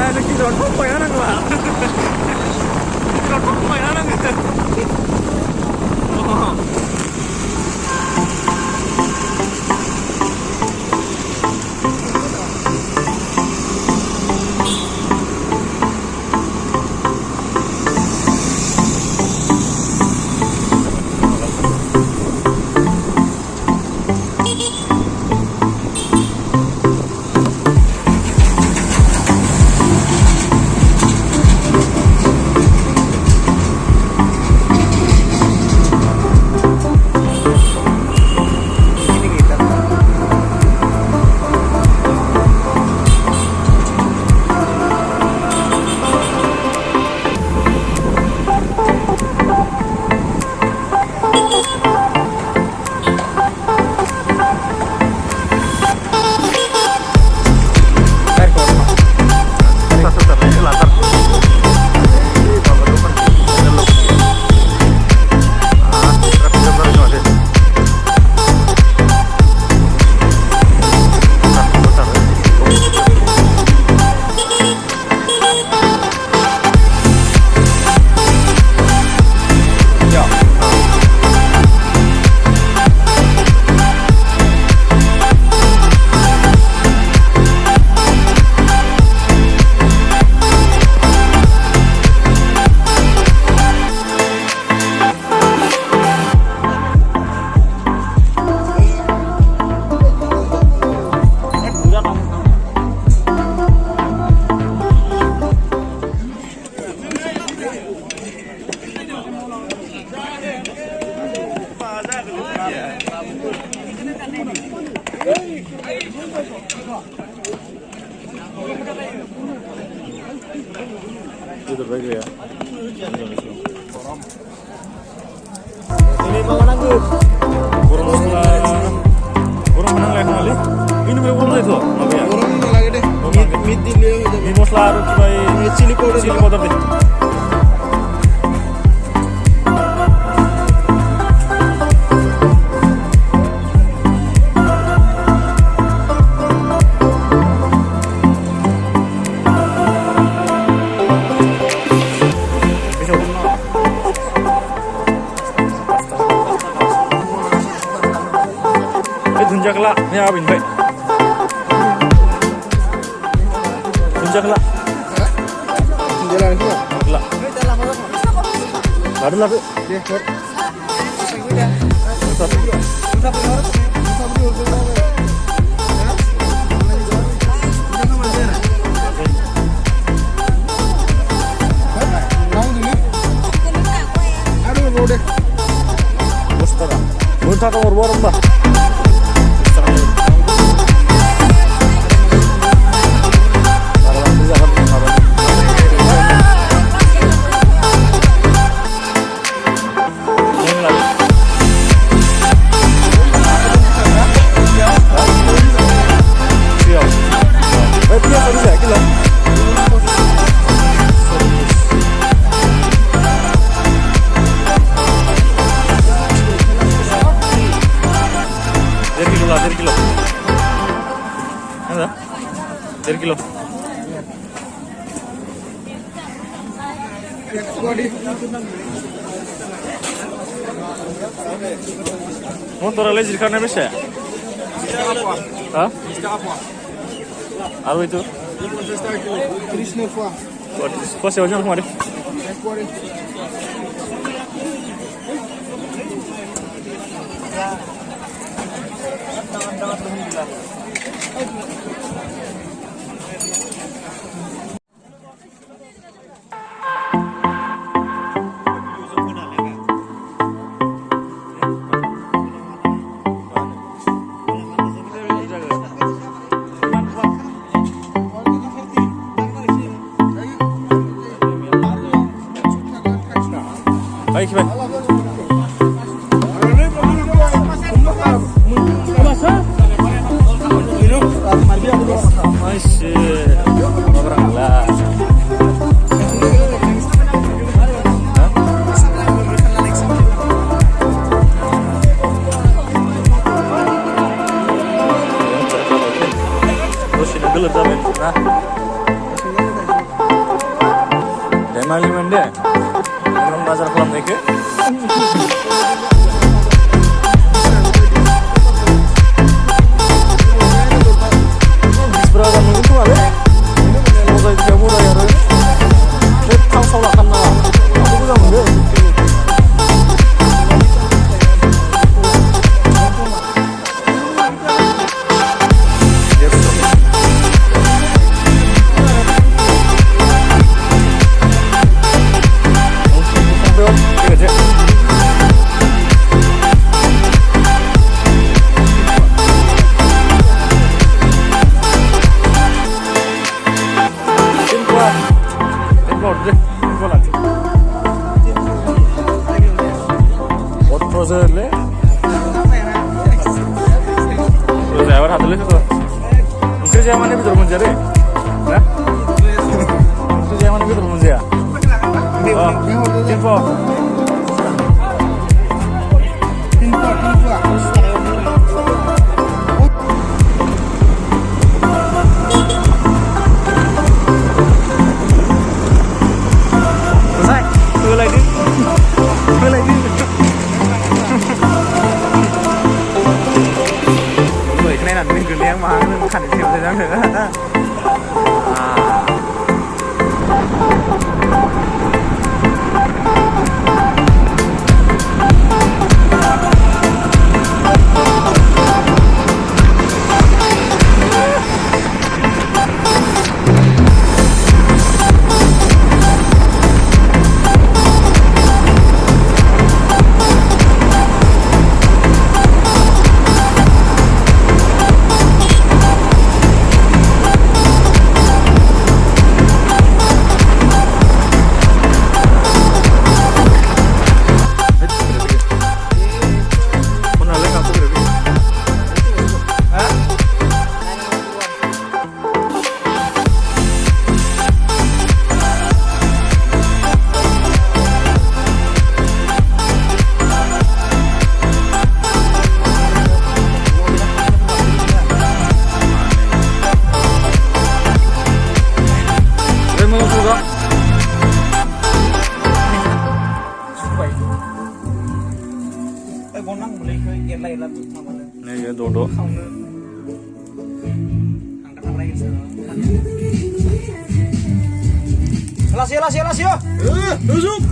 ada kilo apa ya nang lah. Kilo apa ya nang. Oh. Itu terbaik ya. Ini mau menang tuh. Burung menang lagi kali. Ini burung itu. Oke ya. Burung menang lagi deh. Mid dia. Ini mosla harus coba chili powder deh. Tunjaklah, ini apa ini? Tunjaklah. Tunjaklah itu. Lah. Ada lah, Dia short. Aduh, udah. Mustara. Muntah nomor warung bah. Dari kilo. Motor lagi karena bisa. Hah? Apa itu? Kau sewa kemarin? Baik, baik. Masih orang lah. Terus ini dulu, nah. Parlemen deh. Orang bazar kolam deke. Berapa minggu tuh ada? Mau saya jamu dah ya. Tahu solakan lah. Aku juga enggak. Prozerle. Prozer abar hadle to. Mungkin zaman ini betul menjadi. Nah. Mungkin zaman ini betul menjadi. Oh, info. Selesai. Tuh lagi. Tuh lagi. Cái này là mình cứ liếng mà nó khẳng định nhiều thời gian nữa. Này cái đồ đồ. Alas ya. Tusuk.